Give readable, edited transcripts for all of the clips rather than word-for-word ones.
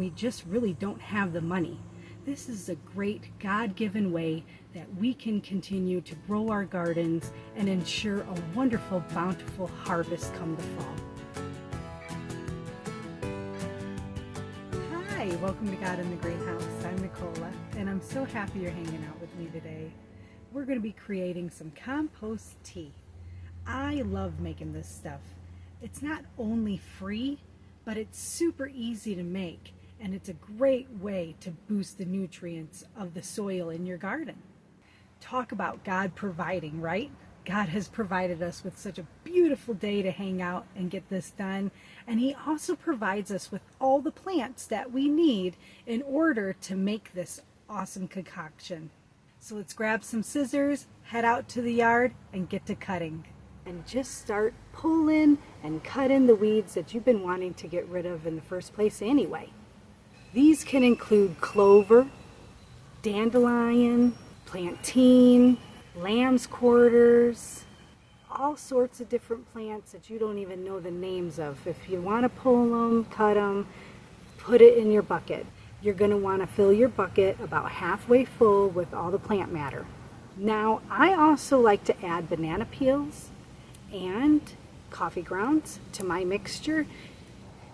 We just really don't have the money. This is a great God-given way that we can continue to grow our gardens and ensure a wonderful, bountiful harvest come the fall. Hi, welcome to God in the Greenhouse. I'm Nicola, and I'm so happy you're hanging out with me today. We're going to be creating some compost tea. I love making this stuff. It's not only free, but it's super easy to make. And it's a great way to boost the nutrients of the soil in your garden. Talk about God providing, right? God has provided us with such a beautiful day to hang out and get this done. And He also provides us with all the plants that we need in order to make this awesome concoction. So let's grab some scissors, head out to the yard, and get to cutting. And just start pulling and cutting the weeds that you've been wanting to get rid of in the first place anyway. These can include clover, dandelion, plantain, lamb's quarters, all sorts of different plants that you don't even know the names of. If you want to pull them, cut them, put it in your bucket. You're going to want to fill your bucket about halfway full with all the plant matter. Now, I also like to add banana peels and coffee grounds to my mixture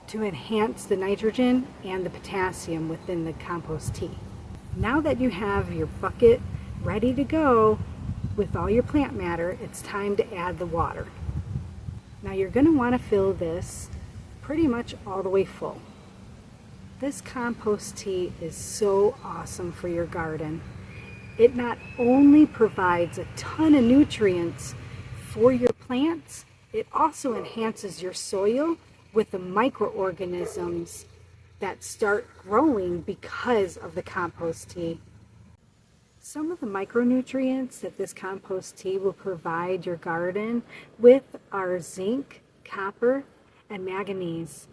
to enhance the nitrogen and the potassium within the compost tea. Now that you have your bucket ready to go with all your plant matter, it's time to add the water. Now you're going to want to fill this pretty much all the way full. This compost tea is so awesome for your garden. It not only provides a ton of nutrients for your plants, it also enhances your soil with the microorganisms that start growing because of the compost tea. Some of the micronutrients that this compost tea will provide your garden with are zinc, copper, and manganese.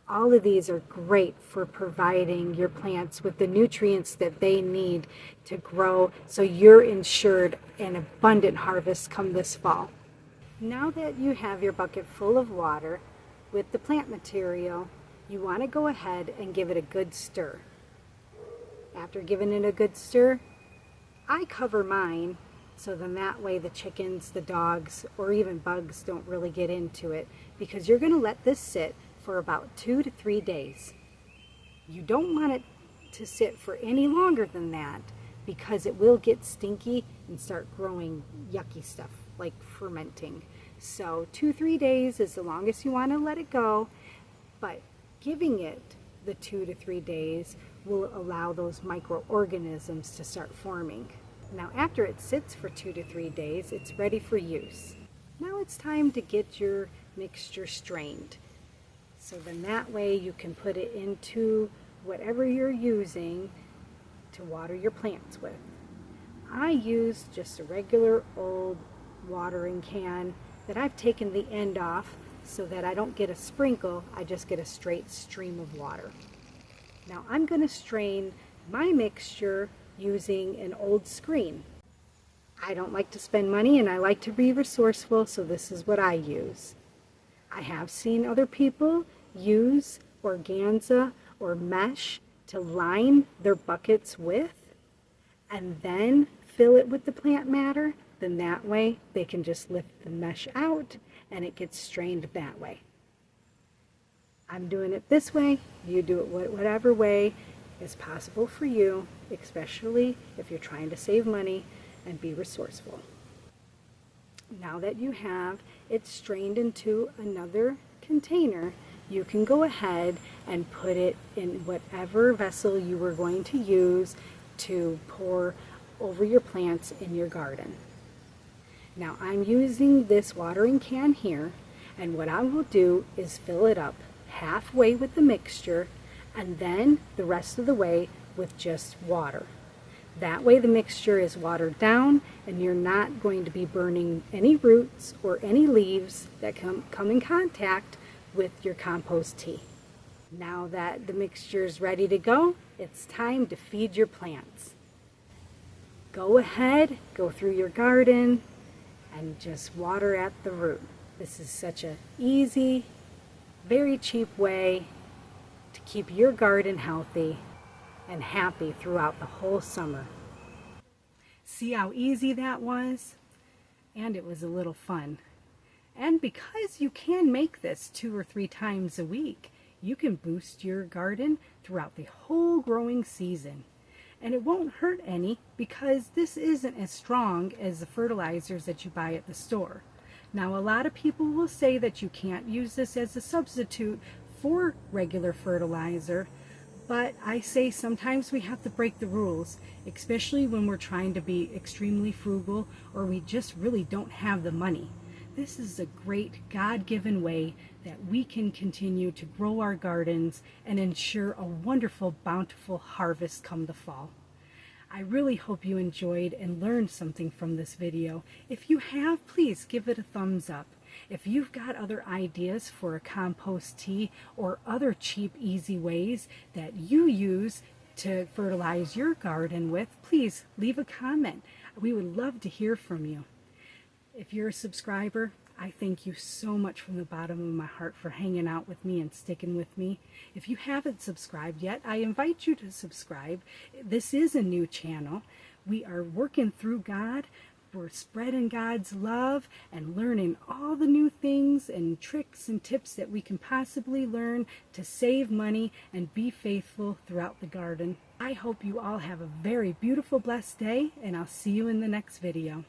All of these are great for providing your plants with the nutrients that they need to grow so you're ensured an abundant harvest come this fall. Now that you have your bucket full of water, with the plant material, you want to go ahead and give it a good stir. After giving it a good stir, I cover mine so then that way the chickens, the dogs, or even bugs don't really get into it, because you're going to let this sit for about 2 to 3 days. You don't want it to sit for any longer than that because it will get stinky and start growing yucky stuff like fermenting. So 2-3 days is the longest you want to let it go, but giving it the 2 to 3 days will allow those microorganisms to start forming. Now after it sits for 2 to 3 days, it's ready for use. Now it's time to get your mixture strained. So then that way you can put it into whatever you're using to water your plants with. I use just a regular old watering can that I've taken the end off so that I don't get a sprinkle, I just get a straight stream of water. Now I'm going to strain my mixture using an old screen. I don't like to spend money and I like to be resourceful, so this is what I use. I have seen other people use organza or mesh to line their buckets with and then fill it with the plant matter. Then that way they can just lift the mesh out and it gets strained that way. I'm doing it this way. You do it whatever way is possible for you, especially if you're trying to save money and be resourceful. Now that you have it strained into another container, you can go ahead and put it in whatever vessel you were going to use to pour over your plants in your garden. Now I'm using this watering can here, and what I will do is fill it up halfway with the mixture and then the rest of the way with just water. That way the mixture is watered down and you're not going to be burning any roots or any leaves that come in contact with your compost tea. Now that the mixture is ready to go, it's time to feed your plants. Go ahead, go through your garden, and just water at the root. This is such an easy, very cheap way to keep your garden healthy and happy throughout the whole summer. See how easy that was? And it was a little fun. And because you can make this 2 or 3 times a week, you can boost your garden throughout the whole growing season. And it won't hurt any because this isn't as strong as the fertilizers that you buy at the store. Now, a lot of people will say that you can't use this as a substitute for regular fertilizer, but I say sometimes we have to break the rules, especially when we're trying to be extremely frugal or we just really don't have the money. This is a great God-given way that we can continue to grow our gardens and ensure a wonderful, bountiful harvest come the fall. I really hope you enjoyed and learned something from this video. If you have, please give it a thumbs up. If you've got other ideas for a compost tea or other cheap, easy ways that you use to fertilize your garden with, please leave a comment. We would love to hear from you. If you're a subscriber, I thank you so much from the bottom of my heart for hanging out with me and sticking with me. If you haven't subscribed yet, I invite you to subscribe. This is a new channel. We are working through God. We're spreading God's love and learning all the new things and tricks and tips that we can possibly learn to save money and be faithful throughout the garden. I hope you all have a very beautiful, blessed day, and I'll see you in the next video.